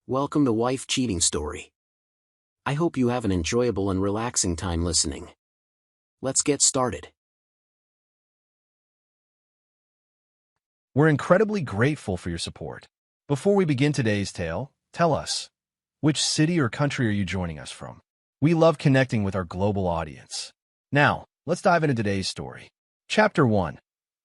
Welcome to Wife Cheating Story. I hope you have an enjoyable and relaxing time listening. Let's get started. We're incredibly grateful for your support. Before we begin today's tale, tell us, which city or country are you joining us from? We love connecting with our global audience. Now, let's dive into today's story. Chapter 1.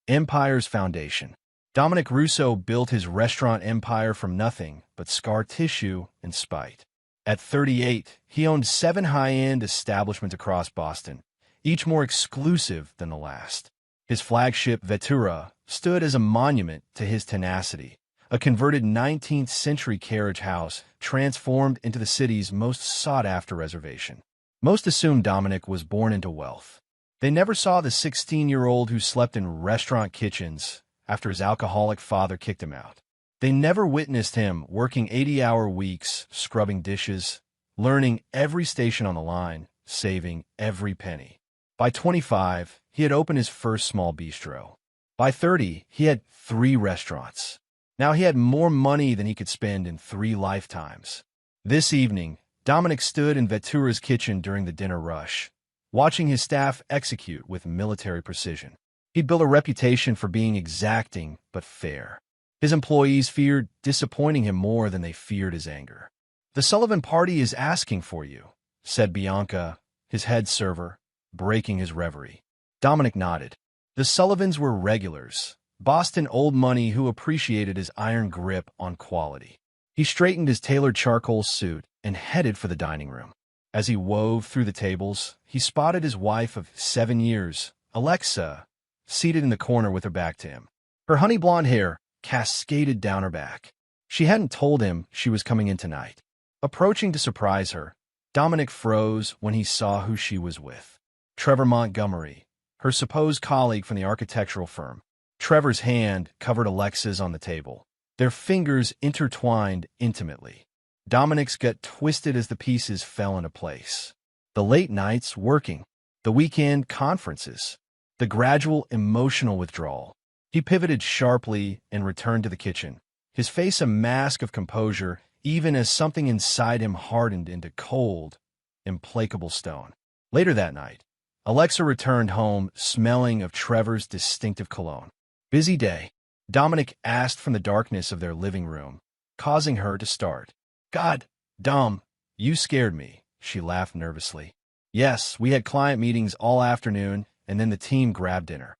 Empire's Foundation. Dominic Russo built his restaurant empire from nothing but scar tissue and spite. At 38, he owned 7 high-end establishments across Boston, each more exclusive than the last. His flagship, Betrayal, stood as a monument to his tenacity, a converted 19th-century carriage house transformed into the city's most sought-after reservation. Most assumed Dominic was born into wealth. They never saw the 16-year-old who slept in restaurant kitchens after his alcoholic father kicked him out. They never witnessed him working 80-hour weeks, scrubbing dishes, learning every station on the line, saving every penny. By 25, he had opened his first small bistro. By 30, he had 3 restaurants. Now he had more money than he could spend in 3 lifetimes. This evening, Dominic stood in Vetura's kitchen during the dinner rush, watching his staff execute with military precision. He'd built a reputation for being exacting but fair. His employees feared disappointing him more than they feared his anger. "The Sullivan party is asking for you," said Bianca, his head server, breaking his reverie. Dominic nodded. The Sullivans were regulars, Boston old money who appreciated his iron grip on quality. He straightened his tailored charcoal suit and headed for the dining room. As he wove through the tables, he spotted his wife of 7 years, Alexa, seated in the corner with her back to him. Her honey blonde hair cascaded down her back. She hadn't told him she was coming in tonight. Approaching to surprise her, Dominic froze when he saw who she was with. Trevor Montgomery, her supposed colleague from the architectural firm. Trevor's hand covered Alexa's on the table, their fingers intertwined intimately. Dominic's gut twisted as the pieces fell into place. The late nights working, the weekend conferences, the gradual emotional withdrawal. He pivoted sharply and returned to the kitchen, his face a mask of composure even as something inside him hardened into cold, implacable stone. Later that night, Alexa returned home smelling of Trevor's distinctive cologne. "Busy day?" Dominic asked from the darkness of their living room, causing her to start. "God, Dom, you scared me," she laughed nervously. "Yes, we had client meetings all afternoon, and then the team grabbed dinner."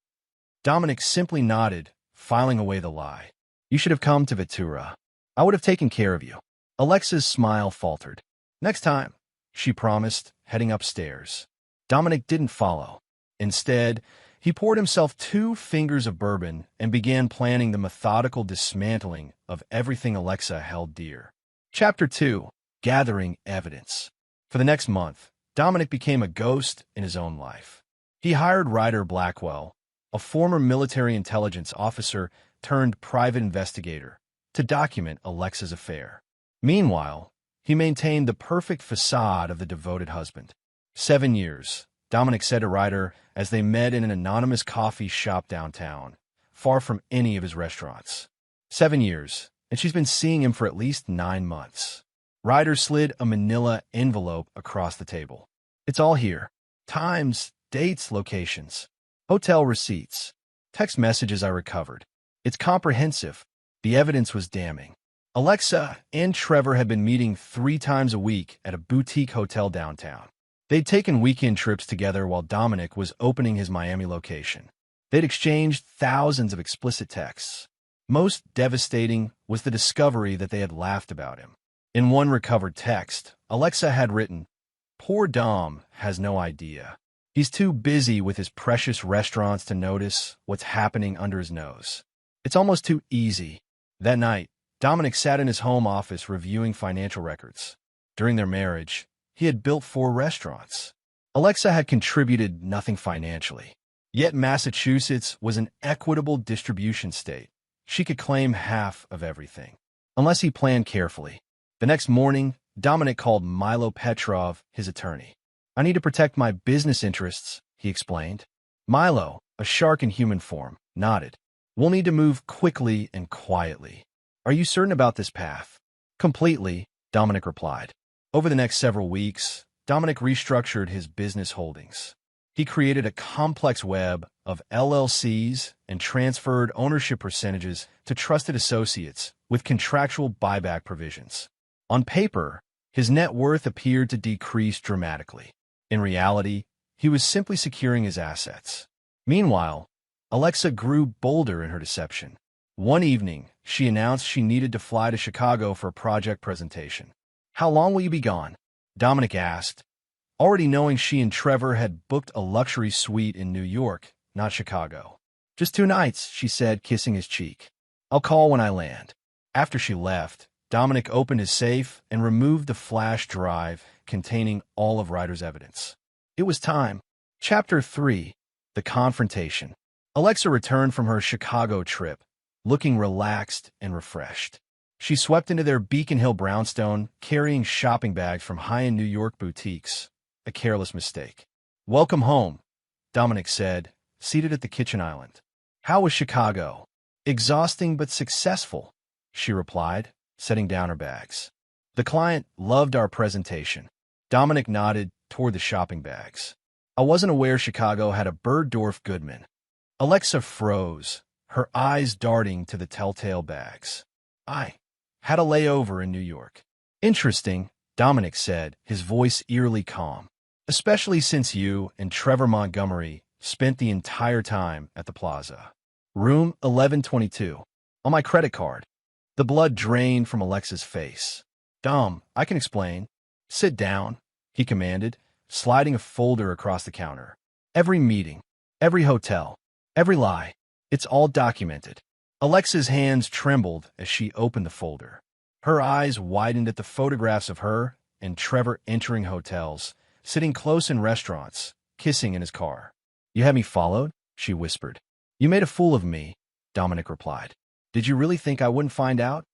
Dominic simply nodded, filing away the lie. "You should have come to Vitura. I would have taken care of you." Alexa's smile faltered. "Next time," she promised, heading upstairs. Dominic didn't follow. Instead, he poured himself 2 fingers of bourbon and began planning the methodical dismantling of everything Alexa held dear. Chapter 2. Gathering Evidence. For the next month, Dominic became a ghost in his own life. He hired Ryder Blackwell, a former military intelligence officer turned private investigator, to document Alexa's affair. Meanwhile, he maintained the perfect facade of the devoted husband. 7 years, Dominic said to Ryder as they met in an anonymous coffee shop downtown, far from any of his restaurants. 7 years, and she's been seeing him for at least 9 months. Ryder slid a manila envelope across the table. "It's all here. Times, dates, locations, hotel receipts, text messages I recovered. It's comprehensive." The evidence was damning. Alexa and Trevor had been meeting 3 times a week at a boutique hotel downtown. They'd taken weekend trips together while Dominic was opening his Miami location. They'd exchanged thousands of explicit texts. Most devastating was the discovery that they had laughed about him. In one recovered text, Alexa had written, "Poor Dom has no idea. He's too busy with his precious restaurants to notice what's happening under his nose. It's almost too easy." That night, Dominic sat in his home office reviewing financial records. During their marriage, he had built 4 restaurants. Alexa had contributed nothing financially. Yet Massachusetts was an equitable distribution state. She could claim half of everything, unless he planned carefully. The next morning, Dominic called Milo Petrov, his attorney. "I need to protect my business interests," he explained. Milo, a shark in human form, nodded. "We'll need to move quickly and quietly. Are you certain about this path?" "Completely. Dominic replied. Over the next several weeks, Dominic restructured his business holdings. He created a complex web of LLCs and transferred ownership percentages to trusted associates with contractual buyback provisions. On paper, his net worth appeared to decrease dramatically. In reality, he was simply securing his assets. Meanwhile, Alexa grew bolder in her deception. One evening, she announced she needed to fly to Chicago for a project presentation. "How long will you be gone?" Dominic asked, already knowing she and Trevor had booked a luxury suite in New York, not Chicago. "Just 2 nights," she said, kissing his cheek. "I'll call when I land." After she left, Dominic opened his safe and removed the flash drive containing all of Ryder's evidence. It was time. Chapter 3. The Confrontation. Alexa returned from her Chicago trip, looking relaxed and refreshed. She swept into their Beacon Hill brownstone, carrying shopping bags from high-end New York boutiques. A careless mistake. "Welcome home," Dominic said, seated at the kitchen island. "How was Chicago?" "Exhausting but successful," she replied, setting down her bags. "The client loved our presentation." Dominic nodded toward the shopping bags. "I wasn't aware Chicago had a Bergdorf Goodman." Alexa froze, her eyes darting to the telltale bags. "I had a layover in New York." "Interesting," Dominic said, his voice eerily calm. "Especially since you and Trevor Montgomery spent the entire time at the plaza." "Room 1122. On my credit card." The blood drained from Alexa's face. "Dom, I can explain." "Sit down," he commanded, sliding a folder across the counter. "Every meeting, every hotel, every lie, it's all documented." Alexa's hands trembled as she opened the folder. Her eyes widened at the photographs of her and Trevor entering hotels, sitting close in restaurants, kissing in his car. "You had me followed?" she whispered. "You made a fool of me," Dominic replied. "Did you really think I wouldn't find out?"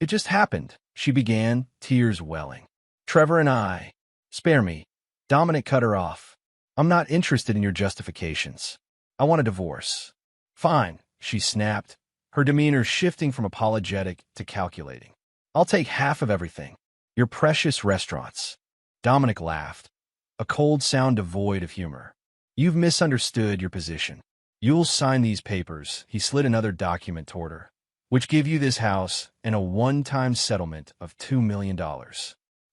"It just happened," she began, tears welling. "Trevor and I—" "Spare me." Dominic cut her off. "I'm not interested in your justifications. I want a divorce." "Fine," she snapped, her demeanor shifting from apologetic to calculating. "I'll take half of everything. Your precious restaurants." Dominic laughed, a cold sound devoid of humor. "You've misunderstood your position. You'll sign these papers," he slid another document toward her, "which give you this house and a one-time settlement of $2 million.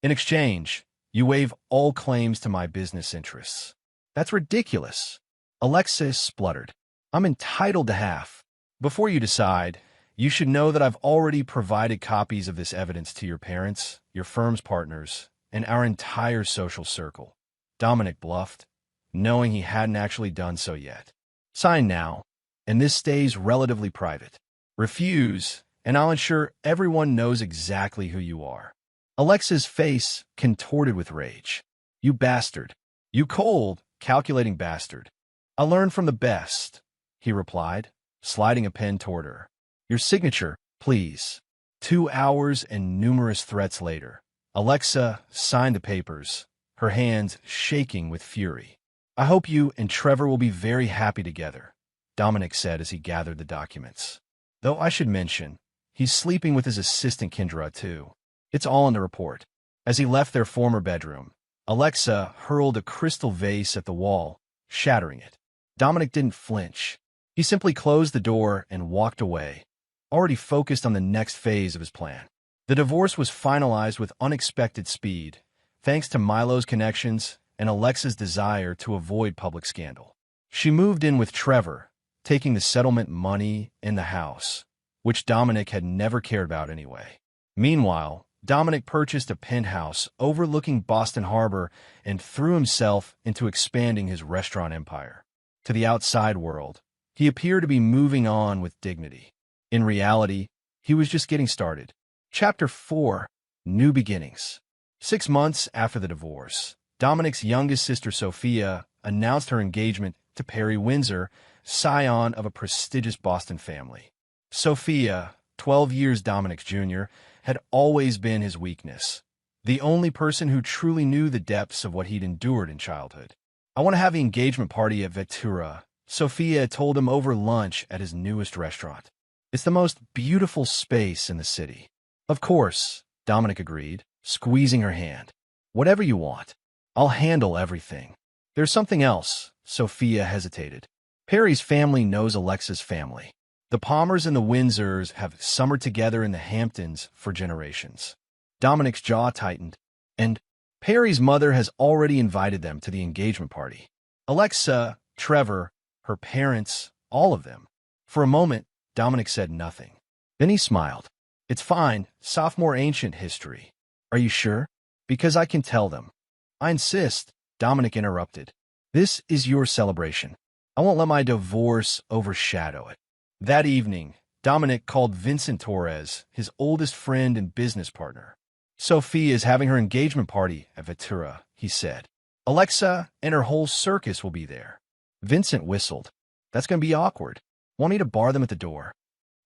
In exchange, you waive all claims to my business interests." "That's ridiculous." Alexis spluttered. "I'm entitled to half." "Before you decide, you should know that I've already provided copies of this evidence to your parents, your firm's partners, and our entire social circle." Dominic bluffed, knowing he hadn't actually done so yet. "Sign now, and this stays relatively private. Refuse, and I'll ensure everyone knows exactly who you are." Alexa's face contorted with rage. "You bastard. You cold, calculating bastard." "I learned from the best," he replied, sliding a pen toward her. "Your signature, please." 2 hours and numerous threats later, Alexa signed the papers, her hands shaking with fury. "I hope you and Trevor will be very happy together," Dominic said as he gathered the documents. "Though I should mention, he's sleeping with his assistant Kendra, too. It's all in the report." As he left their former bedroom, Alexa hurled a crystal vase at the wall, shattering it. Dominic didn't flinch. He simply closed the door and walked away, already focused on the next phase of his plan. The divorce was finalized with unexpected speed, thanks to Milo's connections and Alexa's desire to avoid public scandal. She moved in with Trevor, taking the settlement money and the house, which Dominic had never cared about anyway. Meanwhile, Dominic purchased a penthouse overlooking Boston Harbor and threw himself into expanding his restaurant empire. To the outside world, he appeared to be moving on with dignity. In reality, he was just getting started. Chapter 4. New Beginnings. 6 months after the divorce, Dominic's youngest sister Sophia announced her engagement to Perry Windsor, scion of a prestigious Boston family. Sophia, 12 years Dominic's junior, had always been his weakness, the only person who truly knew the depths of what he'd endured in childhood. "I want to have the engagement party at Vettura," Sophia told him over lunch at his newest restaurant. "It's the most beautiful space in the city." "Of course," Dominic agreed, squeezing her hand. Whatever you want. I'll handle everything. There's something else, Sophia hesitated. Perry's family knows Alexa's family. The Palmers and the Windsors have summered together in the Hamptons for generations. Dominic's jaw tightened, and Perry's mother has already invited them to the engagement party. Alexa, Trevor, her parents, all of them. For a moment, Dominic said nothing. Then he smiled. It's fine, sophomore ancient history. Are you sure? Because I can tell them. I insist, Dominic interrupted. This is your celebration. I won't let my divorce overshadow it. That evening, Dominic called Vincent Torres, his oldest friend and business partner. Sophie is having her engagement party at Ventura, he said. Alexa and her whole circus will be there. Vincent whistled. That's going to be awkward. Want me to bar them at the door?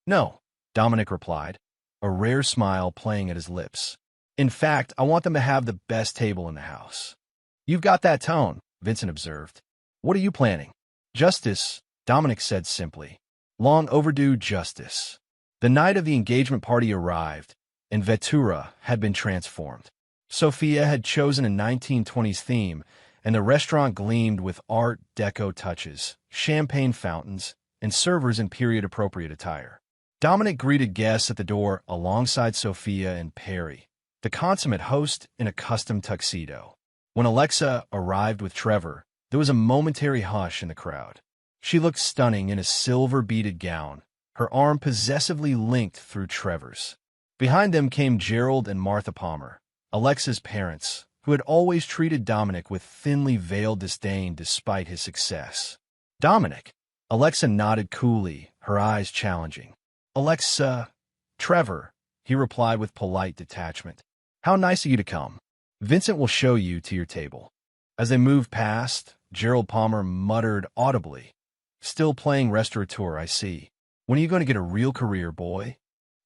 No, Dominic replied, a rare smile playing at his lips. In fact, I want them to have the best table in the house. You've got that tone, Vincent observed. What are you planning? Justice, Dominic said simply. Long overdue justice. The night of the engagement party arrived, and Ventura had been transformed. Sophia had chosen a 1920s theme, and the restaurant gleamed with Art Deco touches, champagne fountains, and servers in period-appropriate attire. Dominic greeted guests at the door alongside Sophia and Perry, the consummate host in a custom tuxedo. When Alexa arrived with Trevor, there was a momentary hush in the crowd. She looked stunning in a silver-beaded gown, her arm possessively linked through Trevor's. Behind them came Gerald and Martha Palmer, Alexa's parents, who had always treated Dominic with thinly veiled disdain despite his success. Dominic, Alexa nodded coolly, her eyes challenging. Alexa, Trevor, he replied with polite detachment. How nice of you to come. Vincent will show you to your table. As they moved past, Gerald Palmer muttered audibly. Still playing restaurateur, I see. When are you going to get a real career, boy?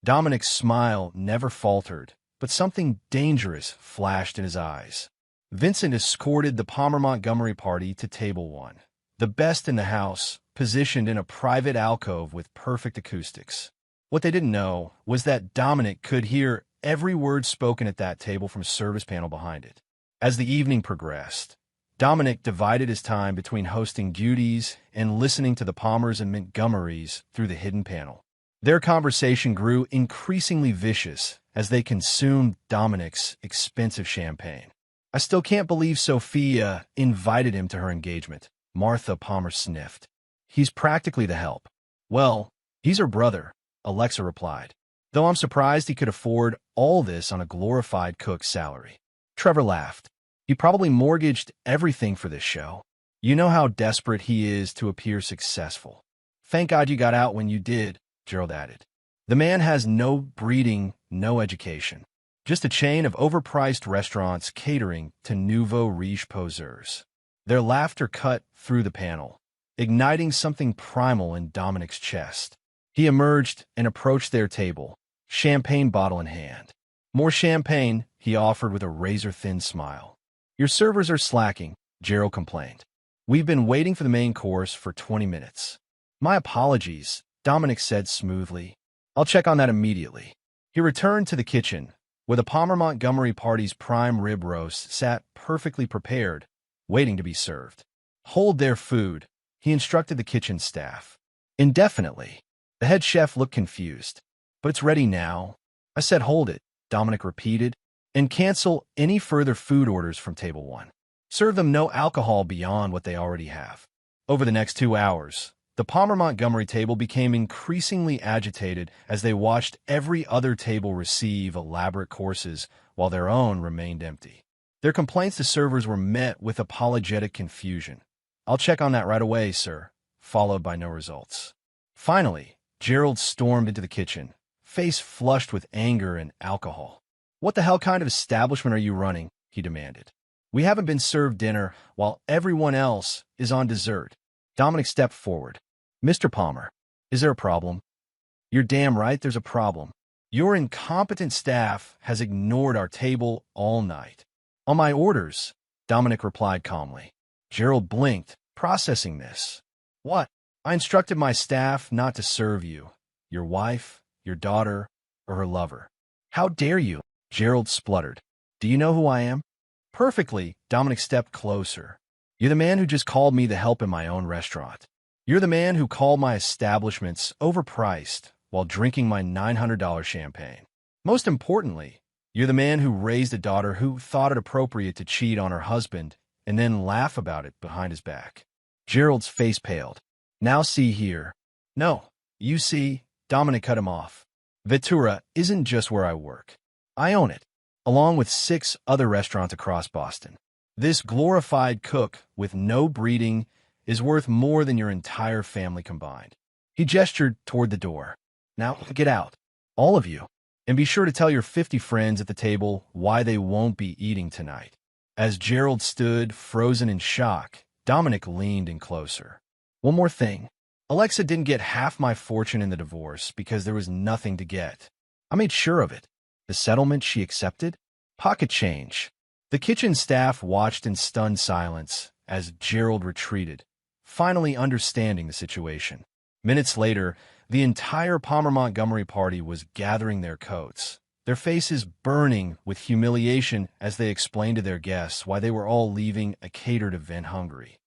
Dominic's smile never faltered, but something dangerous flashed in his eyes. Vincent escorted the Palmer Montgomery party to table 1, the best in the house, positioned in a private alcove with perfect acoustics. What they didn't know was that Dominic could hear every word spoken at that table from a service panel behind it. As the evening progressed, Dominic divided his time between hosting duties and listening to the Palmers and Montgomerys through the hidden panel. Their conversation grew increasingly vicious as they consumed Dominic's expensive champagne. I still can't believe Sophia invited him to her engagement, Martha Palmer sniffed. He's practically the help. Well, he's her brother, Alexa replied, though I'm surprised he could afford all this on a glorified cook's salary. Trevor laughed. He probably mortgaged everything for this show. You know how desperate he is to appear successful. Thank God you got out when you did, Gerald added. The man has no breeding, no education. Just a chain of overpriced restaurants catering to nouveau riche poseurs. Their laughter cut through the panel, igniting something primal in Dominic's chest. He emerged and approached their table, champagne bottle in hand. More champagne, he offered with a razor-thin smile. Your servers are slacking, Gerald complained. We've been waiting for the main course for 20 minutes. My apologies, Dominic said smoothly. I'll check on that immediately. He returned to the kitchen, where the Palmer Montgomery party's prime rib roast sat perfectly prepared, waiting to be served. Hold their food, he instructed the kitchen staff. Indefinitely. The head chef looked confused. But it's ready now. I said hold it, Dominic repeated, and cancel any further food orders from table 1. Serve them no alcohol beyond what they already have. Over the next 2 hours, the Palmer Montgomery table became increasingly agitated as they watched every other table receive elaborate courses while their own remained empty. Their complaints to servers were met with apologetic confusion. I'll check on that right away, sir, followed by no results. Finally, Gerald stormed into the kitchen, face flushed with anger and alcohol. What the hell kind of establishment are you running? He demanded. We haven't been served dinner while everyone else is on dessert. Dominic stepped forward. Mr. Palmer, is there a problem? You're damn right there's a problem. Your incompetent staff has ignored our table all night. On my orders, Dominic replied calmly. Gerald blinked, processing this. What? I instructed my staff not to serve you, your wife, your daughter, or her lover. How dare you? Gerald spluttered. Do you know who I am? Perfectly, Dominic stepped closer. You're the man who just called me the help in my own restaurant. You're the man who called my establishments overpriced while drinking my $900 champagne. Most importantly, you're the man who raised a daughter who thought it appropriate to cheat on her husband and then laugh about it behind his back. Gerald's face paled. Now see here. No, you see, Dominic cut him off. Ventura isn't just where I work. I own it, along with 6 other restaurants across Boston. This glorified cook with no breeding is worth more than your entire family combined. He gestured toward the door. Now, get out, all of you, and be sure to tell your 50 friends at the table why they won't be eating tonight. As Gerald stood, frozen in shock, Dominic leaned in closer. One more thing. Alexa didn't get half my fortune in the divorce because there was nothing to get. I made sure of it. The settlement she accepted? Pocket change. The kitchen staff watched in stunned silence as Gerald retreated, finally understanding the situation. Minutes later, the entire Palmer Montgomery party was gathering their coats, their faces burning with humiliation as they explained to their guests why they were all leaving a catered event hungry.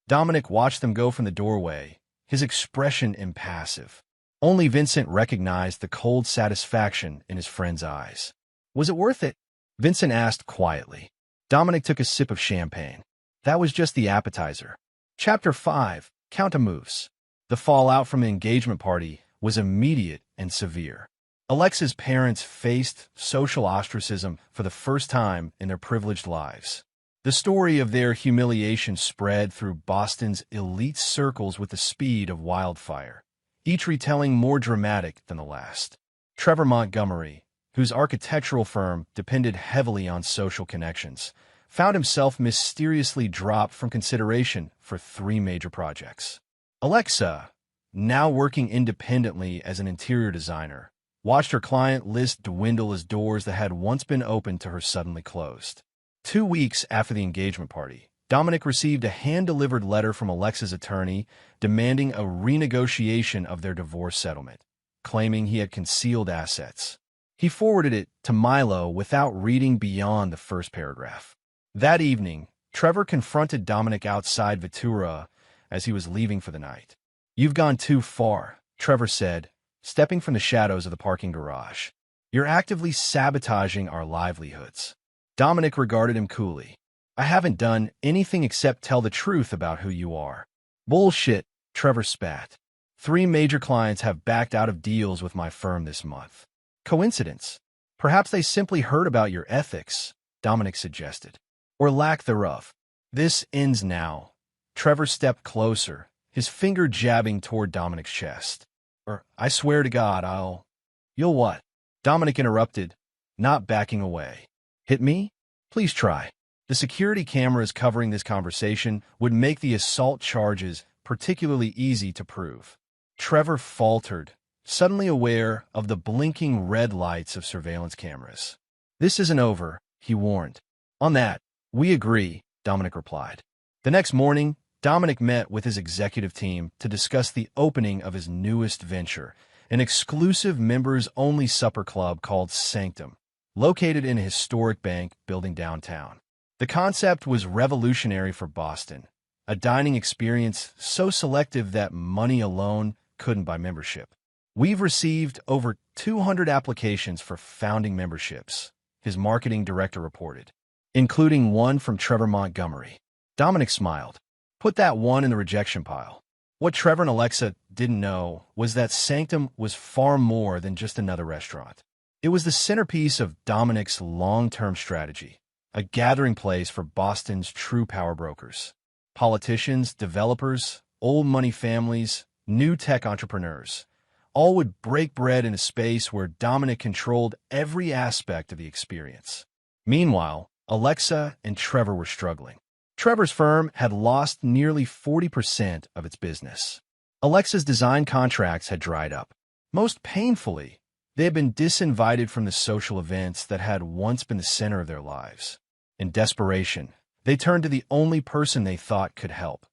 Dominic watched them go from the doorway, his expression impassive. Only Vincent recognized the cold satisfaction in his friend's eyes. Was it worth it? Vincent asked quietly. Dominic took a sip of champagne. That was just the appetizer. Chapter 5, Counter-Moves. The fallout from the engagement party was immediate and severe. Alexa's parents faced social ostracism for the first time in their privileged lives. The story of their humiliation spread through Boston's elite circles with the speed of wildfire, each retelling more dramatic than the last. Trevor Montgomery, whose architectural firm depended heavily on social connections, found himself mysteriously dropped from consideration for 3 major projects. Alexa, now working independently as an interior designer, watched her client list dwindle as doors that had once been open to her suddenly closed. 2 weeks after the engagement party, Dominic received a hand-delivered letter from Alexa's attorney demanding a renegotiation of their divorce settlement, claiming he had concealed assets. He forwarded it to Milo without reading beyond the first paragraph. That evening, Trevor confronted Dominic outside Ventura as he was leaving for the night. "You've gone too far," Trevor said, stepping from the shadows of the parking garage. "You're actively sabotaging our livelihoods." Dominic regarded him coolly. "I haven't done anything except tell the truth about who you are." "Bullshit," Trevor spat. 3 major clients have backed out of deals with my firm this month. Coincidence? Perhaps they simply heard about your ethics, Dominic suggested. Or lack thereof. "This ends now." Trevor stepped closer, his finger jabbing toward Dominic's chest. "Or, I swear to God, You'll what?" Dominic interrupted, not backing away. "Hit me? Please try." The security cameras covering this conversation would make the assault charges particularly easy to prove. Trevor faltered, suddenly aware of the blinking red lights of surveillance cameras. "This isn't over," he warned. "On that, we agree," Dominic replied. The next morning, Dominic met with his executive team to discuss the opening of his newest venture, an exclusive members-only supper club called Sanctum, located in a historic bank building downtown. The concept was revolutionary for Boston, a dining experience so selective that money alone couldn't buy membership. "We've received over 200 applications for founding memberships," his marketing director reported, including one from Trevor Montgomery. Dominic smiled. Put that one in the rejection pile. What Trevor and Alexa didn't know was that Sanctum was far more than just another restaurant. It was the centerpiece of Dominic's long-term strategy, a gathering place for Boston's true power brokers. Politicians, developers, old money families, new tech entrepreneurs, all would break bread in a space where Dominic controlled every aspect of the experience. Meanwhile, Alexa and Trevor were struggling. Trevor's firm had lost nearly 40% of its business. Alexa's design contracts had dried up. Most painfully, they had been disinvited from the social events that had once been the center of their lives. In desperation, they turned to the only person they thought could help.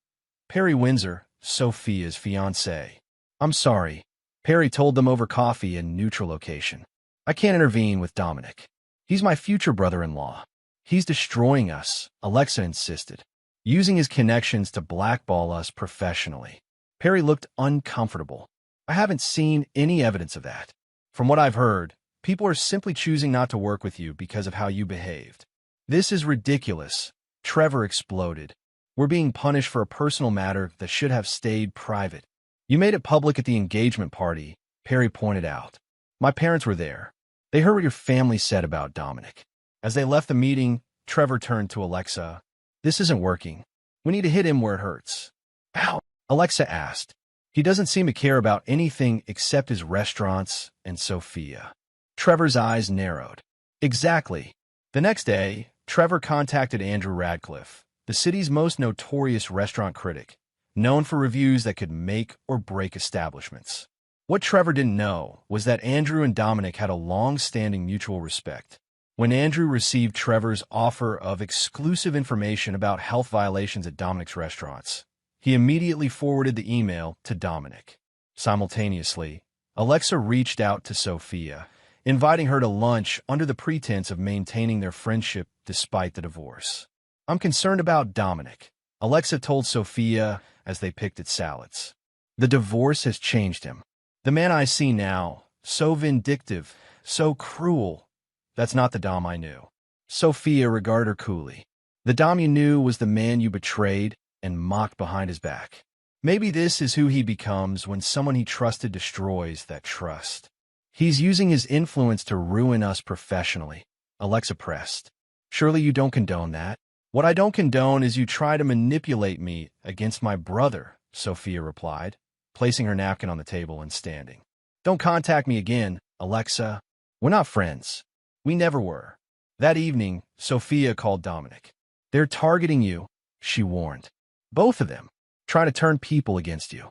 Perry Windsor, Sophia's fiancé. "I'm sorry," Perry told them over coffee in neutral location. "I can't intervene with Dominic. He's my future brother-in-law." He's destroying us, Alexa insisted, using his connections to blackball us professionally. Perry looked uncomfortable. I haven't seen any evidence of that. From what I've heard, people are simply choosing not to work with you because of how you behaved. This is ridiculous, Trevor exploded. We're being punished for a personal matter that should have stayed private. You made it public at the engagement party, Perry pointed out. My parents were there. They heard what your family said about Dominic. As they left the meeting, Trevor turned to Alexa. This isn't working. We need to hit him where it hurts. How? Alexa asked. He doesn't seem to care about anything except his restaurants and Sophia. Trevor's eyes narrowed. Exactly. The next day, Trevor contacted Andrew Radcliffe, the city's most notorious restaurant critic, known for reviews that could make or break establishments. What Trevor didn't know was that Andrew and Dominic had a long-standing mutual respect. When Andrew received Trevor's offer of exclusive information about health violations at Dominic's restaurants, he immediately forwarded the email to Dominic. Simultaneously, Alexa reached out to Sophia, inviting her to lunch under the pretense of maintaining their friendship despite the divorce. I'm concerned about Dominic, Alexa told Sophia as they picked at salads. The divorce has changed him. The man I see now, so vindictive, so cruel. That's not the Dom I knew. Sophia regarded her coolly. The Dom you knew was the man you betrayed and mocked behind his back. Maybe this is who he becomes when someone he trusted destroys that trust. He's using his influence to ruin us professionally, Alexa pressed. Surely you don't condone that? What I don't condone is you try to manipulate me against my brother, Sophia replied, placing her napkin on the table and standing. Don't contact me again, Alexa. We're not friends. We never were. That evening, Sophia called Dominic. They're targeting you, she warned. Both of them, trying to turn people against you.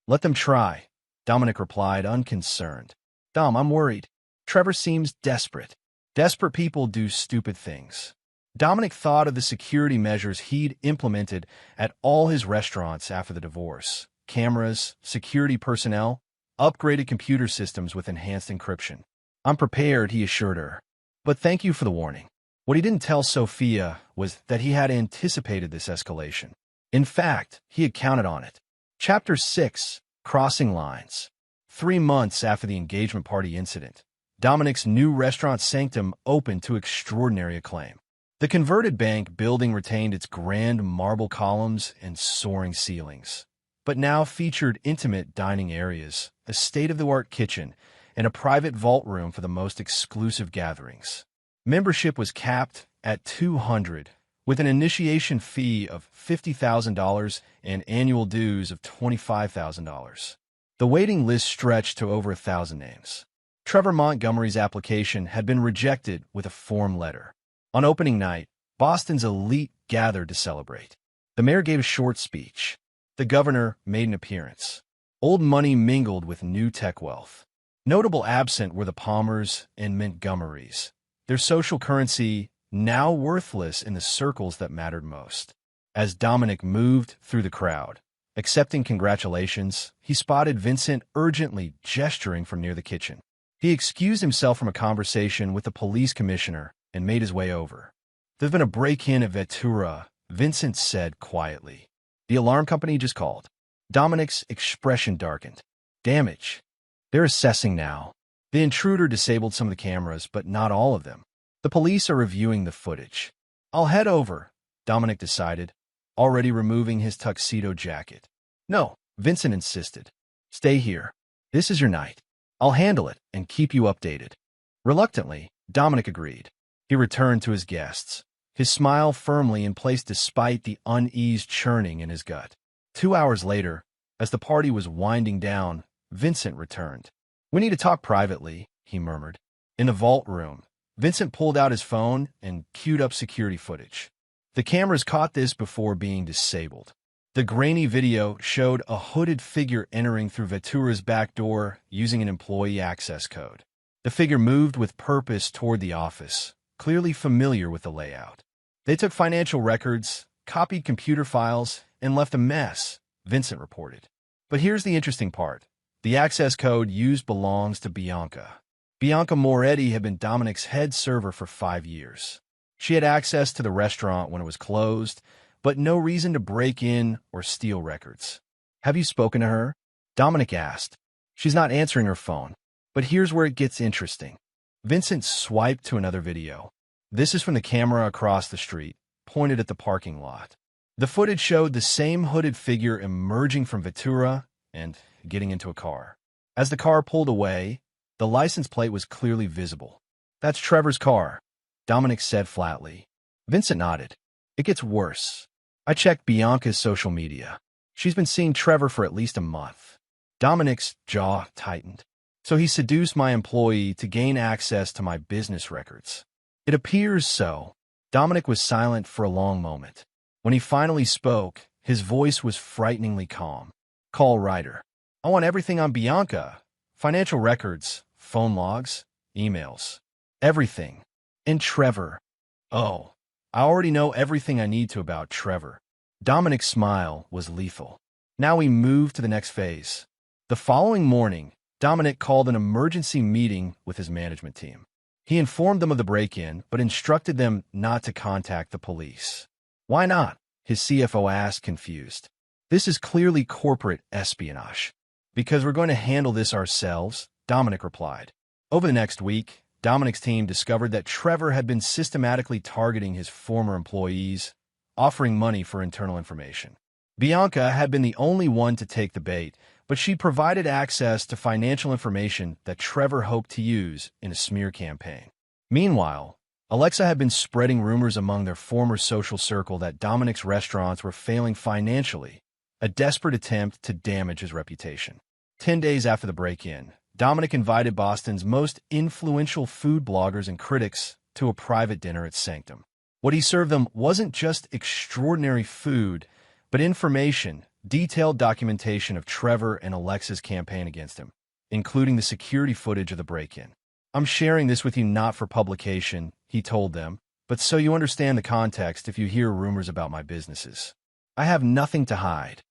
Let them try, Dominic replied, unconcerned. Dom, I'm worried. Trevor seems desperate. Desperate people do stupid things. Dominic thought of the security measures he'd implemented at all his restaurants after the divorce. Cameras, security personnel, upgraded computer systems with enhanced encryption. I'm prepared, he assured her. But thank you for the warning. What he didn't tell Sophia was that he had anticipated this escalation. In fact, he had counted on it. Chapter 6, Crossing Lines. 3 months after the engagement party incident, Dominic's new restaurant Sanctum opened to extraordinary acclaim. The converted bank building retained its grand marble columns and soaring ceilings, but now featured intimate dining areas, a state-of-the-art kitchen, and a private vault room for the most exclusive gatherings. Membership was capped at $200, with an initiation fee of $50,000 and annual dues of $25,000. The waiting list stretched to over 1,000 names. Trevor Montgomery's application had been rejected with a form letter. On opening night, Boston's elite gathered to celebrate. The mayor gave a short speech. The governor made an appearance. Old money mingled with new tech wealth. Notable absent were the Palmers and Montgomerys, their social currency now worthless in the circles that mattered most. As Dominic moved through the crowd, accepting congratulations, he spotted Vincent urgently gesturing from near the kitchen. He excused himself from a conversation with the police commissioner and made his way over. There's been a break-in at Vettura, Vincent said quietly. The alarm company just called. Dominic's expression darkened. Damage. They're assessing now. The intruder disabled some of the cameras, but not all of them. The police are reviewing the footage. I'll head over, Dominic decided, already removing his tuxedo jacket. No, Vincent insisted. Stay here. This is your night. I'll handle it and keep you updated. Reluctantly, Dominic agreed. He returned to his guests, his smile firmly in place despite the unease churning in his gut. 2 hours later, as the party was winding down, Vincent returned. We need to talk privately, he murmured. In the vault room, Vincent pulled out his phone and queued up security footage. The cameras caught this before being disabled. The grainy video showed a hooded figure entering through Vettura's back door using an employee access code. The figure moved with purpose toward the office, clearly familiar with the layout. They took financial records, copied computer files, and left a mess, Vincent reported. But here's the interesting part. The access code used belongs to Bianca. Bianca Moretti had been Dominic's head server for 5 years. She had access to the restaurant when it was closed, but no reason to break in or steal records. "Have you spoken to her?" Dominic asked. "She's not answering her phone. But here's where it gets interesting." Vincent swiped to another video. This is from the camera across the street, pointed at the parking lot. The footage showed the same hooded figure emerging from Vettura and getting into a car. As the car pulled away, the license plate was clearly visible. "That's Trevor's car," Dominic said flatly. Vincent nodded. "It gets worse. I checked Bianca's social media. She's been seeing Trevor for at least a month." Dominic's jaw tightened. "So he seduced my employee to gain access to my business records." "It appears so." Dominic was silent for a long moment. When he finally spoke, his voice was frighteningly calm. "Call Ryder. I want everything on Bianca. Financial records, phone logs, emails. Everything. And Trevor. Oh, I already know everything I need to about Trevor." Dominic's smile was lethal. Now we move to the next phase. The following morning, Dominic called an emergency meeting with his management team. He informed them of the break-in, but instructed them not to contact the police. "Why not?" his CFO asked, confused. "This is clearly corporate espionage." "Because we're going to handle this ourselves," Dominic replied. Over the next week, Dominic's team discovered that Trevor had been systematically targeting his former employees, offering money for internal information. Bianca had been the only one to take the bait, but she provided access to financial information that Trevor hoped to use in a smear campaign. Meanwhile, Alexa had been spreading rumors among their former social circle that Dominic's restaurants were failing financially, a desperate attempt to damage his reputation. 10 days after the break-in, Dominic invited Boston's most influential food bloggers and critics to a private dinner at Sanctum. What he served them wasn't just extraordinary food, but information, detailed documentation of Trevor and Alexa's campaign against him, including the security footage of the break-in. "I'm sharing this with you not for publication," he told them, "but so you understand the context if you hear rumors about my businesses. I have nothing to hide."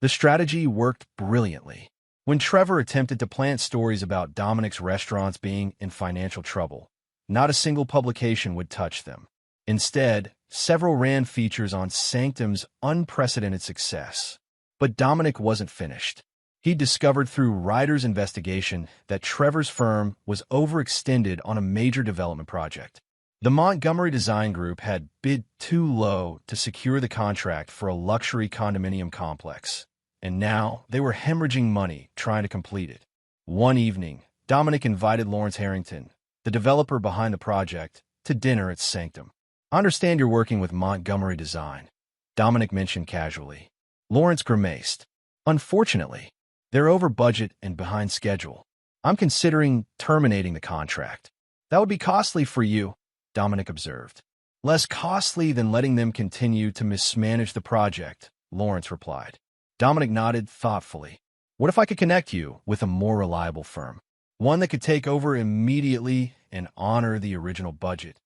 The strategy worked brilliantly. When Trevor attempted to plant stories about Dominic's restaurants being in financial trouble, not a single publication would touch them. Instead, several ran features on Sanctum's unprecedented success. But Dominic wasn't finished. He discovered through Ryder's investigation that Trevor's firm was overextended on a major development project. The Montgomery Design Group had bid too low to secure the contract for a luxury condominium complex, and now they were hemorrhaging money trying to complete it. One evening, Dominic invited Lawrence Harrington, the developer behind the project, to dinner at Sanctum. "I understand you're working with Montgomery Design," Dominic mentioned casually. Lawrence grimaced. "Unfortunately, they're over budget and behind schedule. I'm considering terminating the contract." "That would be costly for you," Dominic observed. "Less costly than letting them continue to mismanage the project," Lawrence replied. Dominic nodded thoughtfully. "What if I could connect you with a more reliable firm? One that could take over immediately and honor the original budget?"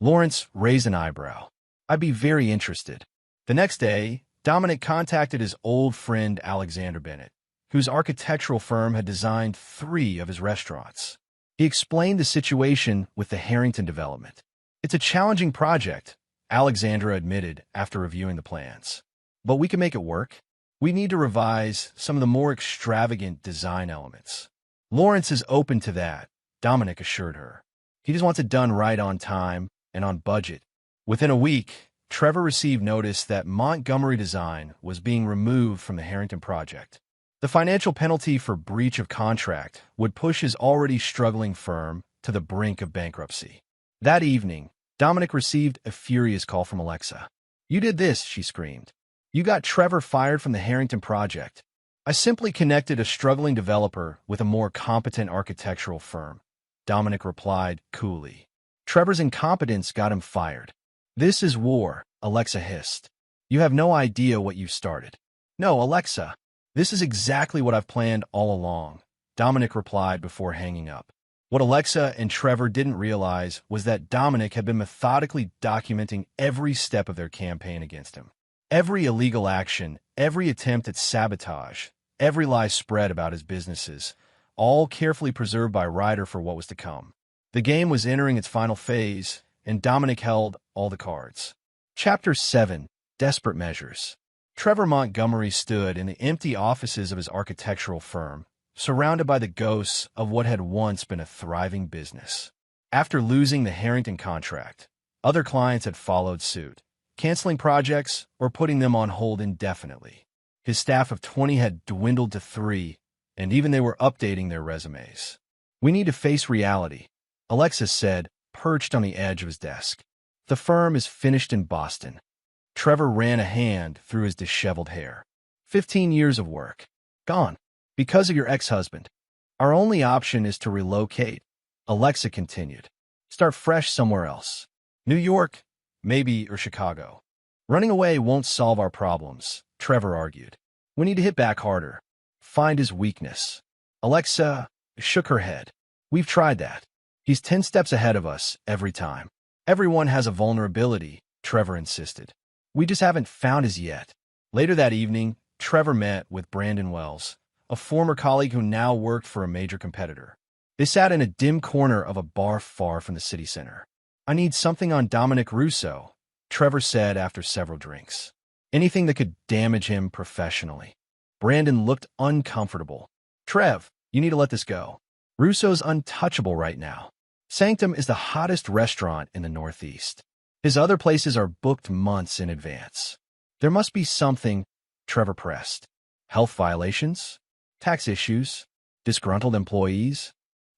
Lawrence raised an eyebrow. "I'd be very interested." The next day, Dominic contacted his old friend Alexander Bennett, whose architectural firm had designed 3 of his restaurants. He explained the situation with the Harrington development. "It's a challenging project," Alexandra admitted after reviewing the plans. "But we can make it work. We need to revise some of the more extravagant design elements." "Lawrence is open to that," Dominic assured her. "He just wants it done right on time and on budget." Within a week, Trevor received notice that Montgomery Design was being removed from the Harrington project. The financial penalty for breach of contract would push his already struggling firm to the brink of bankruptcy. That evening, Dominic received a furious call from Alexa. "You did this," she screamed. "You got Trevor fired from the Harrington project." "I simply connected a struggling developer with a more competent architectural firm," Dominic replied coolly. "Trevor's incompetence got him fired." "This is war," Alexa hissed. "You have no idea what you've started." "No, Alexa. This is exactly what I've planned all along," Dominic replied before hanging up. What Alexa and Trevor didn't realize was that Dominic had been methodically documenting every step of their campaign against him. Every illegal action, every attempt at sabotage, every lie spread about his businesses, all carefully preserved by Ryder for what was to come. The game was entering its final phase, and Dominic held all the cards. Chapter 7. Desperate Measures. Trevor Montgomery stood in the empty offices of his architectural firm, surrounded by the ghosts of what had once been a thriving business. After losing the Harrington contract, other clients had followed suit, canceling projects or putting them on hold indefinitely. His staff of 20 had dwindled to 3, and even they were updating their resumes. "We need to face reality," Alexis said, perched on the edge of his desk. "The firm is finished in Boston." Trevor ran a hand through his disheveled hair. 15 years of work. Gone. Because of your ex-husband. Our only option is to relocate, Alexa continued. Start fresh somewhere else. New York, maybe, or Chicago. Running away won't solve our problems, Trevor argued. We need to hit back harder. Find his weakness. Alexa shook her head. We've tried that. He's 10 steps ahead of us every time. Everyone has a vulnerability, Trevor insisted. We just haven't found his yet. Later that evening, Trevor met with Brandon Wells, a former colleague who now worked for a major competitor. They sat in a dim corner of a bar far from the city center. I need something on Dominic Russo, Trevor said after several drinks. Anything that could damage him professionally. Brandon looked uncomfortable. Trev, you need to let this go. Russo's untouchable right now. Sanctum is the hottest restaurant in the Northeast. His other places are booked months in advance. There must be something, Trevor pressed. Health violations? Tax issues? Disgruntled employees?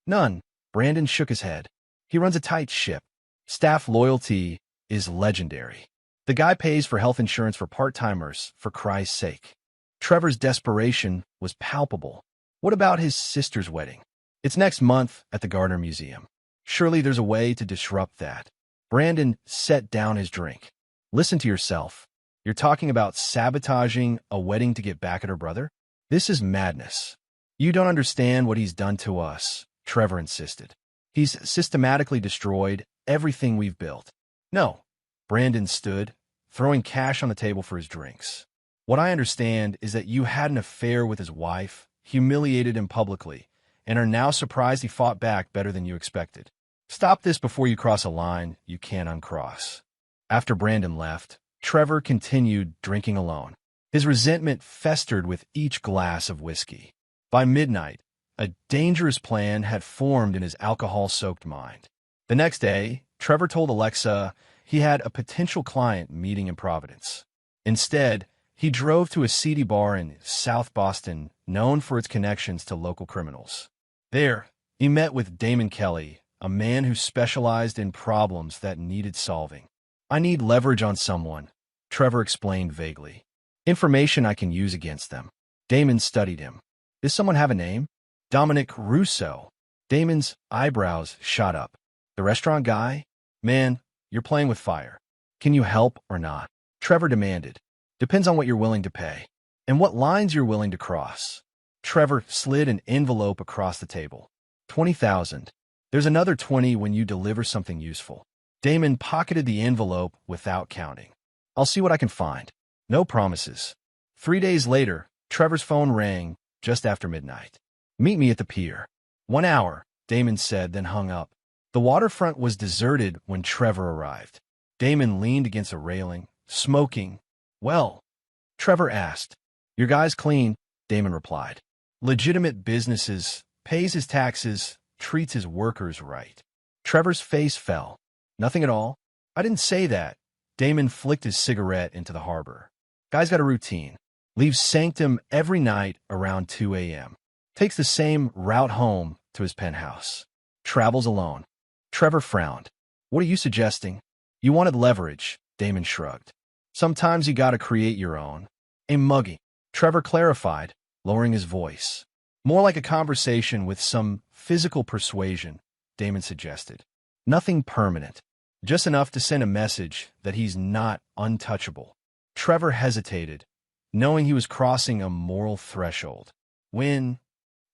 None. Brandon shook his head. He runs a tight ship. Staff loyalty is legendary. The guy pays for health insurance for part-timers, for Christ's sake. Trevor's desperation was palpable. What about his sister's wedding? It's next month at the Gardner Museum. Surely there's a way to disrupt that. Brandon set down his drink. Listen to yourself. You're talking about sabotaging a wedding to get back at her brother? This is madness. You don't understand what he's done to us, Trevor insisted. He's systematically destroyed everything we've built. No. Brandon stood, throwing cash on the table for his drinks. What I understand is that you had an affair with his wife, humiliated him publicly, and are now surprised he fought back better than you expected. Stop this before you cross a line you can't uncross. After Brandon left, Trevor continued drinking alone. His resentment festered with each glass of whiskey. By midnight, a dangerous plan had formed in his alcohol-soaked mind. The next day, Trevor told Alexa he had a potential client meeting in Providence. Instead, he drove to a seedy bar in South Boston known for its connections to local criminals. There, he met with Damon Kelly, a man who specialized in problems that needed solving. I need leverage on someone, Trevor explained vaguely. Information I can use against them. Damon studied him. Does someone have a name? Dominic Russo. Damon's eyebrows shot up. The restaurant guy? Man, you're playing with fire. Can you help or not? Trevor demanded. Depends on what you're willing to pay. And what lines you're willing to cross. Trevor slid an envelope across the table. 20,000. There's another 20 when you deliver something useful. Damon pocketed the envelope without counting. I'll see what I can find. No promises. 3 days later, Trevor's phone rang just after midnight. Meet me at the pier. 1 hour, Damon said, then hung up. The waterfront was deserted when Trevor arrived. Damon leaned against a railing, smoking. Well, Trevor asked. Your guy's clean, Damon replied. Legitimate businesses, pays his taxes, treats his workers right. Trevor's face fell. Nothing at all? I didn't say that. Damon flicked his cigarette into the harbor. Guy's got a routine. Leaves Sanctum every night around 2 a.m. Takes the same route home to his penthouse. Travels alone. Trevor frowned. What are you suggesting? You wanted leverage, Damon shrugged. Sometimes you gotta create your own. A mugging. Trevor clarified, lowering his voice. More like a conversation with some physical persuasion, Damon suggested. Nothing permanent. Just enough to send a message that he's not untouchable. Trevor hesitated, knowing he was crossing a moral threshold. When?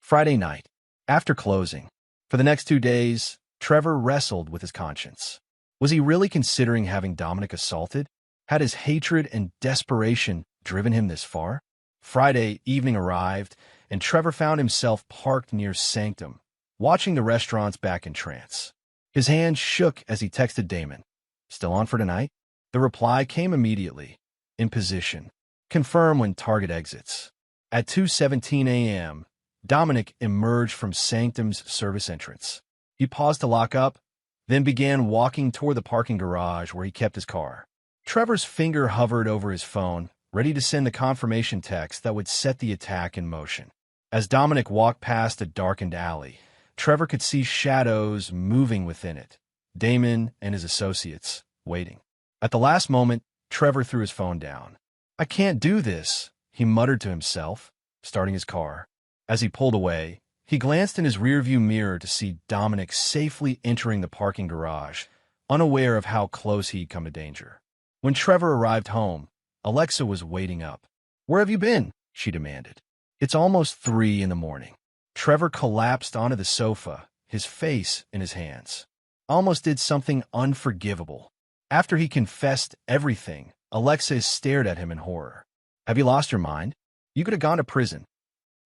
Friday night, after closing. For the next 2 days, Trevor wrestled with his conscience. Was he really considering having Dominic assaulted? Had his hatred and desperation driven him this far? Friday evening arrived, and Trevor found himself parked near Sanctum, watching the restaurant's back entrance. His hand shook as he texted Damon. Still on for tonight? The reply came immediately. In position. Confirm when target exits. At 2:17 a.m., Dominic emerged from Sanctum's service entrance. He paused to lock up, then began walking toward the parking garage where he kept his car. Trevor's finger hovered over his phone, ready to send the confirmation text that would set the attack in motion. As Dominic walked past a darkened alley, Trevor could see shadows moving within it. Damon and his associates, waiting. At the last moment, Trevor threw his phone down. "I can't do this," he muttered to himself, starting his car. As he pulled away, he glanced in his rearview mirror to see Dominic safely entering the parking garage, unaware of how close he'd come to danger. When Trevor arrived home, Alexa was waiting up. "Where have you been?" she demanded. "It's almost 3 in the morning." Trevor collapsed onto the sofa, his face in his hands. Almost did something unforgivable. After he confessed everything, Alexa stared at him in horror. "Have you lost your mind? You could have gone to prison."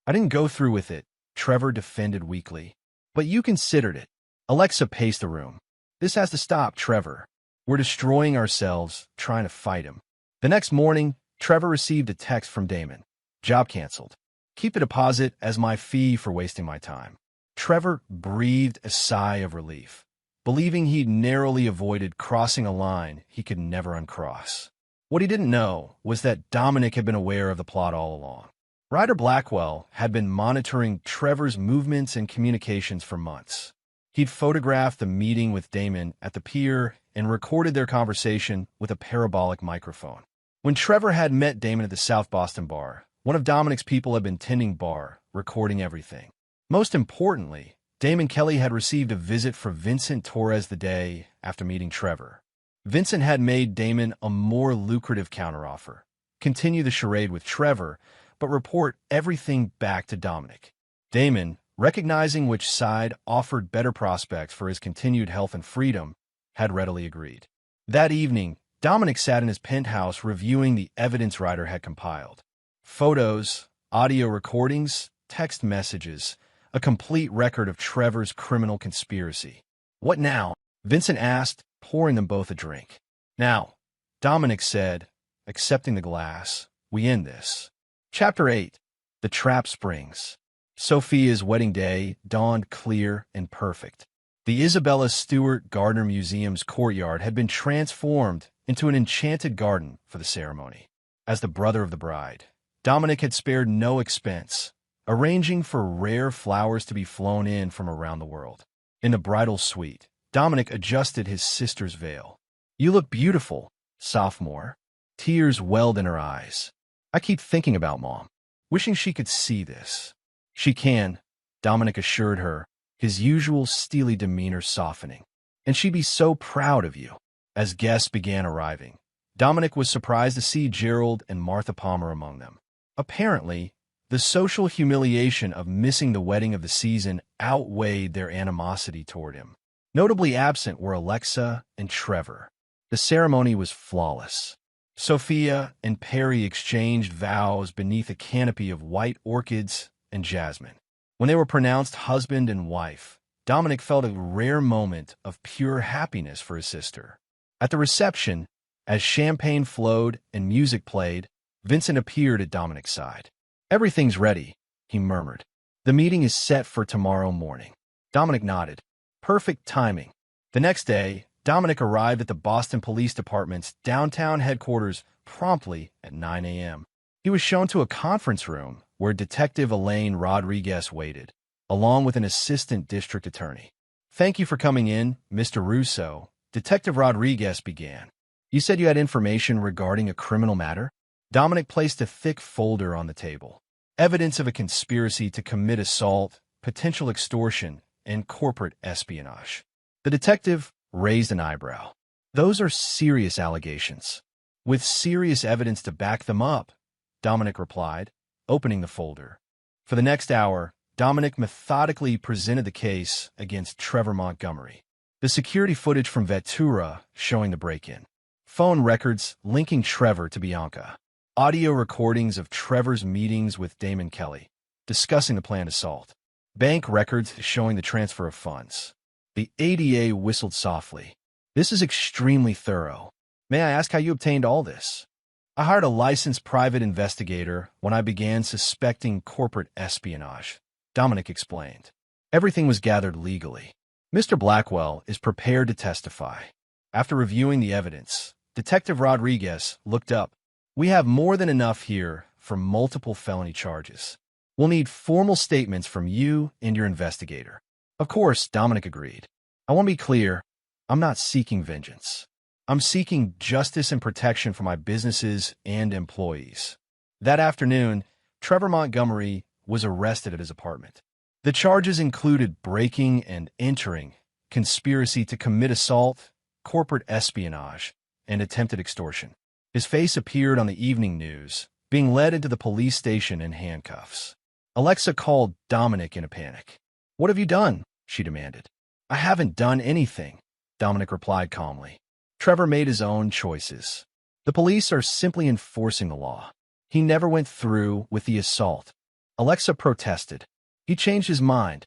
"I didn't go through with it," Trevor defended weakly. "But you considered it." Alexa paced the room. "This has to stop, Trevor. We're destroying ourselves, trying to fight him." The next morning, Trevor received a text from Damon. "Job canceled. Keep the deposit as my fee for wasting my time." Trevor breathed a sigh of relief, believing he'd narrowly avoided crossing a line he could never uncross. What he didn't know was that Dominic had been aware of the plot all along. Ryder Blackwell had been monitoring Trevor's movements and communications for months. He'd photographed the meeting with Damon at the pier and recorded their conversation with a parabolic microphone. When Trevor had met Damon at the South Boston bar, one of Dominic's people had been tending bar, recording everything. Most importantly, Damon Kelly had received a visit from Vincent Torres the day after meeting Trevor. Vincent had made Damon a more lucrative counteroffer: continue the charade with Trevor, but report everything back to Dominic. Damon, recognizing which side offered better prospects for his continued health and freedom, had readily agreed. That evening, Dominic sat in his penthouse reviewing the evidence Ryder had compiled. Photos, audio recordings, text messages, a complete record of Trevor's criminal conspiracy. "What now?" Vincent asked, pouring them both a drink. "Now," Dominic said, accepting the glass, "we end this." Chapter 8. The Trap Springs. Sophia's wedding day dawned clear and perfect. The Isabella Stewart Gardner Museum's courtyard had been transformed into an enchanted garden for the ceremony. As the brother of the bride, Dominic had spared no expense, arranging for rare flowers to be flown in from around the world. In the bridal suite, Dominic adjusted his sister's veil. "You look beautiful, sophomore." Tears welled in her eyes. "I keep thinking about Mom, wishing she could see this." "She can," Dominic assured her, his usual steely demeanor softening. "And she'd be so proud of you." As guests began arriving, Dominic was surprised to see Gerald and Martha Palmer among them. Apparently, the social humiliation of missing the wedding of the season outweighed their animosity toward him. Notably absent were Alexa and Trevor. The ceremony was flawless. Sophia and Perry exchanged vows beneath a canopy of white orchids and jasmine. When they were pronounced husband and wife, Dominic felt a rare moment of pure happiness for his sister. At the reception, as champagne flowed and music played, Vincent appeared at Dominic's side. "Everything's ready," he murmured. "The meeting is set for tomorrow morning." Dominic nodded. Perfect timing. The next day, Dominic arrived at the Boston Police Department's downtown headquarters promptly at 9 a.m. He was shown to a conference room where Detective Elaine Rodriguez waited, along with an assistant district attorney. "Thank you for coming in, Mr. Russo," Detective Rodriguez began. "You said you had information regarding a criminal matter?" Dominic placed a thick folder on the table. Evidence of a conspiracy to commit assault, potential extortion, and corporate espionage. The detective raised an eyebrow. "Those are serious allegations, with serious evidence to back them up," Dominic replied, opening the folder. For the next hour, Dominic methodically presented the case against Trevor Montgomery. The security footage from Ventura showing the break-in. Phone records linking Trevor to Bianca. Audio recordings of Trevor's meetings with Damon Kelly, discussing the planned assault. Bank records showing the transfer of funds. The ADA whistled softly. This is extremely thorough. May I ask how you obtained all this? I hired a licensed private investigator when I began suspecting corporate espionage, Dominic explained. Everything was gathered legally. Mr. Blackwell is prepared to testify. After reviewing the evidence, Detective Rodriguez looked up. We have more than enough here for multiple felony charges. We'll need formal statements from you and your investigator. Of course, Dominic agreed. I want to be clear, I'm not seeking vengeance. I'm seeking justice and protection for my businesses and employees. That afternoon, Trevor Montgomery was arrested at his apartment. The charges included breaking and entering, conspiracy to commit assault, corporate espionage, and attempted extortion. His face appeared on the evening news, being led into the police station in handcuffs. Alexa called Dominic in a panic. "What have you done?" she demanded. "I haven't done anything," Dominic replied calmly. Trevor made his own choices. The police are simply enforcing the law. He never went through with the assault. Alexa protested. He changed his mind.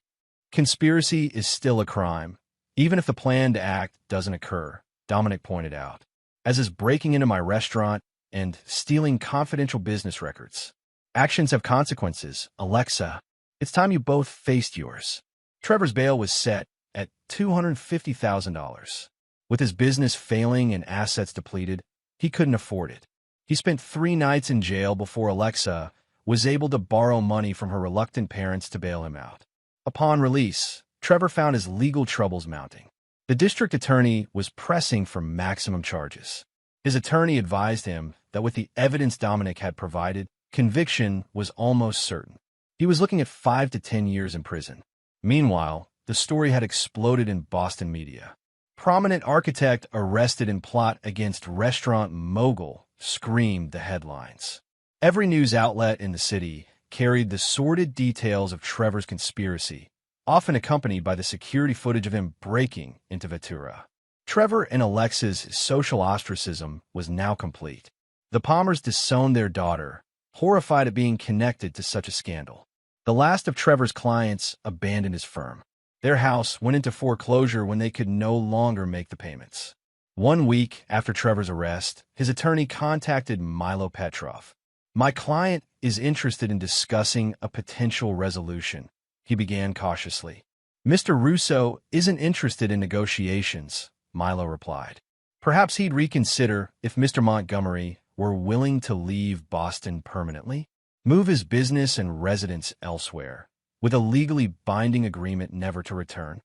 Conspiracy is still a crime, even if the planned act doesn't occur, Dominic pointed out. As is breaking into my restaurant and stealing confidential business records. Actions have consequences, Alexa. It's time you both faced yours. Trevor's bail was set at $250,000. With his business failing and assets depleted, he couldn't afford it. He spent 3 nights in jail before Alexa was able to borrow money from her reluctant parents to bail him out. Upon release, Trevor found his legal troubles mounting. The district attorney was pressing for maximum charges. His attorney advised him that with the evidence Dominic had provided, conviction was almost certain. He was looking at 5 to 10 years in prison. Meanwhile, the story had exploded in Boston media. Prominent architect arrested in plot against restaurant mogul screamed the headlines. Every news outlet in the city carried the sordid details of Trevor's conspiracy, often accompanied by the security footage of him breaking into Vettura. Trevor and Alexa's social ostracism was now complete. The Palmers disowned their daughter, horrified at being connected to such a scandal. The last of Trevor's clients abandoned his firm. Their house went into foreclosure when they could no longer make the payments. 1 week after Trevor's arrest, his attorney contacted Milo Petrov. "My client is interested in discussing a potential resolution," he began cautiously. "Mr. Russo isn't interested in negotiations," Milo replied. Perhaps he'd reconsider if Mr. Montgomery were willing to leave Boston permanently, move his business and residence elsewhere, with a legally binding agreement never to return.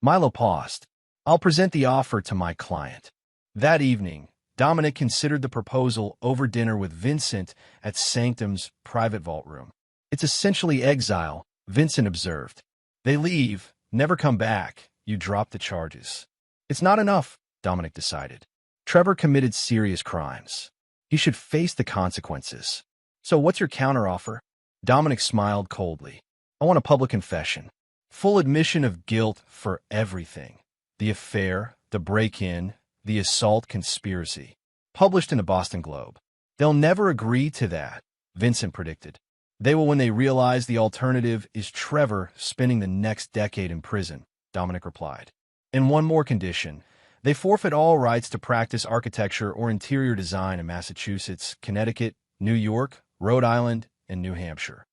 Milo paused. "I'll present the offer to my client." That evening, Dominic considered the proposal over dinner with Vincent at Sanctum's private vault room. "It's essentially exile," Vincent observed. "They leave, never come back, you drop the charges." "It's not enough," Dominic decided. Trevor committed serious crimes. He should face the consequences. "So what's your counteroffer?" Dominic smiled coldly. "I want a public confession. Full admission of guilt for everything. The affair, the break-in, the assault conspiracy. Published in the Boston Globe." "They'll never agree to that," Vincent predicted. "They will when they realize the alternative is Trevor spending the next decade in prison," Dominic replied. "And one more condition. They forfeit all rights to practice architecture or interior design in Massachusetts, Connecticut, New York, Rhode Island, and New Hampshire."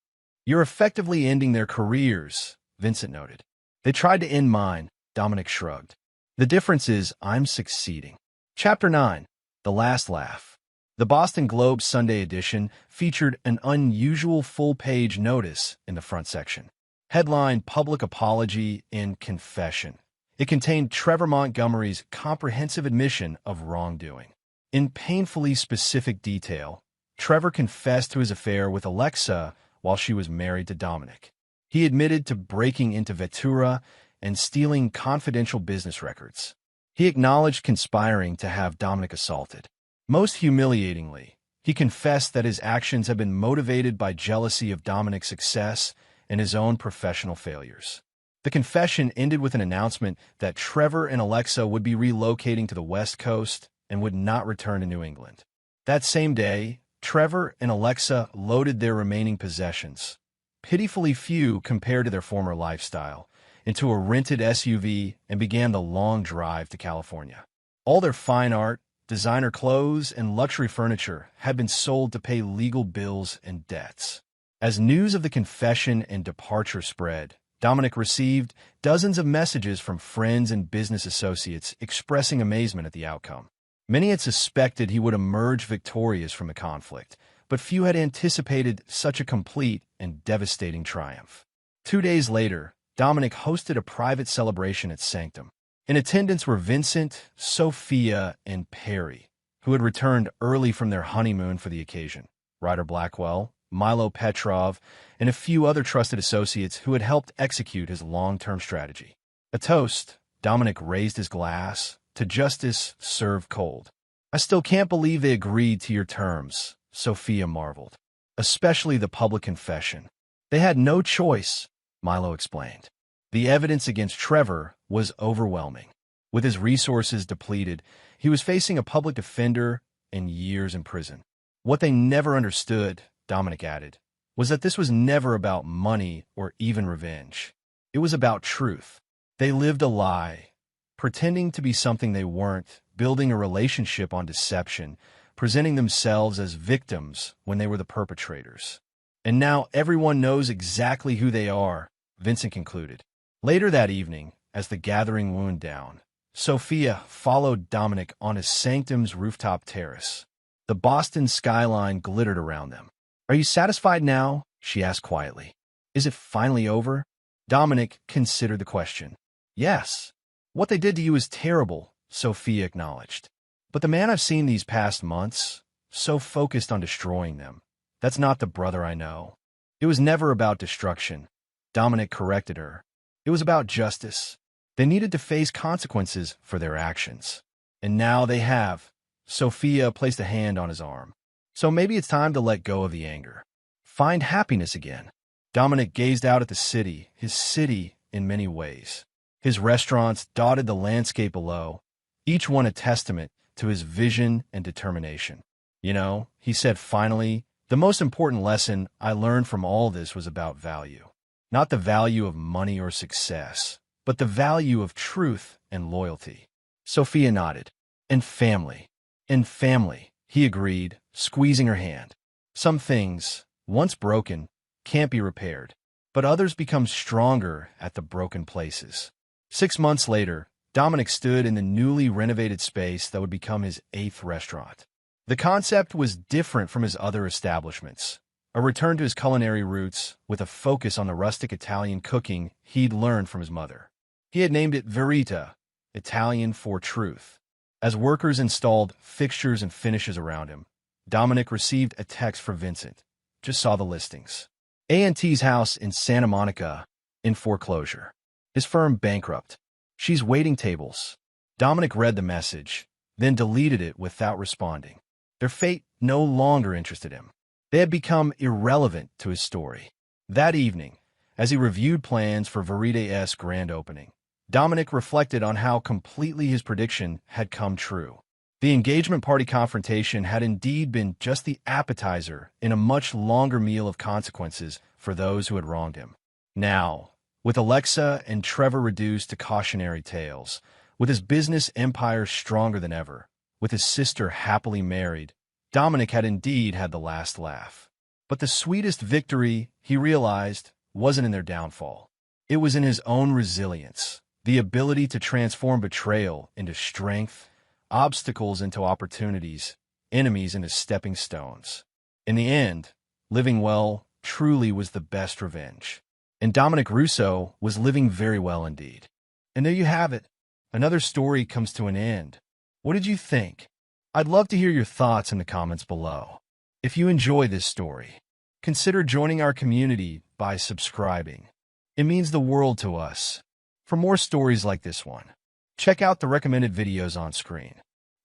"You're effectively ending their careers," Vincent noted. "They tried to end mine," Dominic shrugged. "The difference is I'm succeeding." Chapter 9. The Last Laugh. The Boston Globe Sunday edition featured an unusual full-page notice in the front section. Headline: Public Apology and Confession. It contained Trevor Montgomery's comprehensive admission of wrongdoing. In painfully specific detail, Trevor confessed to his affair with Alexa while she was married to Dominic. He admitted to breaking into Vettura and stealing confidential business records. He acknowledged conspiring to have Dominic assaulted. Most humiliatingly, he confessed that his actions had been motivated by jealousy of Dominic's success and his own professional failures. The confession ended with an announcement that Trevor and Alexa would be relocating to the West Coast and would not return to New England. That same day, Trevor and Alexa loaded their remaining possessions, pitifully few compared to their former lifestyle, into a rented SUV and began the long drive to California. All their fine art, designer clothes, and luxury furniture had been sold to pay legal bills and debts. As news of the confession and departure spread, Dominic received dozens of messages from friends and business associates expressing amazement at the outcome. Many had suspected he would emerge victorious from the conflict, but few had anticipated such a complete and devastating triumph. 2 days later, Dominic hosted a private celebration at Sanctum. In attendance were Vincent, Sophia, and Perry, who had returned early from their honeymoon for the occasion, Ryder Blackwell, Milo Petrov, and a few other trusted associates who had helped execute his long-term strategy. A toast, Dominic raised his glass, to justice served cold. "I still can't believe they agreed to your terms," Sophia marveled. "Especially the public confession. They had no choice," Milo explained. The evidence against Trevor was overwhelming. With his resources depleted, he was facing a public defender and years in prison. What they never understood, Dominic added, was that this was never about money or even revenge. It was about truth. They lived a lie, pretending to be something they weren't, building a relationship on deception, presenting themselves as victims when they were the perpetrators. "And now everyone knows exactly who they are," Vincent concluded. Later that evening, as the gathering wound down, Sophia followed Dominic on his Sanctum's rooftop terrace. The Boston skyline glittered around them. "Are you satisfied now?" she asked quietly. "Is it finally over?" Dominic considered the question. "Yes. What they did to you is terrible," Sophia acknowledged. "But the man I've seen these past months, so focused on destroying them, that's not the brother I know." "It was never about destruction," Dominic corrected her. "It was about justice. They needed to face consequences for their actions. And now they have." Sophia placed a hand on his arm. "So maybe it's time to let go of the anger. Find happiness again." Dominic gazed out at the city, his city in many ways. His restaurants dotted the landscape below, each one a testament to his vision and determination. "You know," he said finally, "the most important lesson I learned from all this was about value. Not the value of money or success, but the value of truth and loyalty." Sophia nodded. "And family. And family," he agreed, squeezing her hand. "Some things, once broken, can't be repaired, but others become stronger at the broken places." 6 months later, Dominic stood in the newly renovated space that would become his 8th restaurant. The concept was different from his other establishments, a return to his culinary roots with a focus on the rustic Italian cooking he'd learned from his mother. He had named it Verita, Italian for truth. As workers installed fixtures and finishes around him, Dominic received a text from Vincent. "Just saw the listings. A&T's house in Santa Monica in foreclosure. His firm bankrupt. She's waiting tables." Dominic read the message, then deleted it without responding. Their fate no longer interested him. They had become irrelevant to his story. That evening, as he reviewed plans for Verita's grand opening, Dominic reflected on how completely his prediction had come true. The engagement party confrontation had indeed been just the appetizer in a much longer meal of consequences for those who had wronged him. Now, with Alexa and Trevor reduced to cautionary tales, with his business empire stronger than ever, with his sister happily married, Dominic had indeed had the last laugh. But the sweetest victory, he realized, wasn't in their downfall. It was in his own resilience, the ability to transform betrayal into strength, obstacles into opportunities, enemies into stepping stones. In the end, living well truly was the best revenge. And Dominic Russo was living very well indeed. And there you have it. Another story comes to an end. What did you think? I'd love to hear your thoughts in the comments below. If you enjoy this story, consider joining our community by subscribing. It means the world to us. For more stories like this one, check out the recommended videos on screen.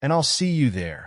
And I'll see you there.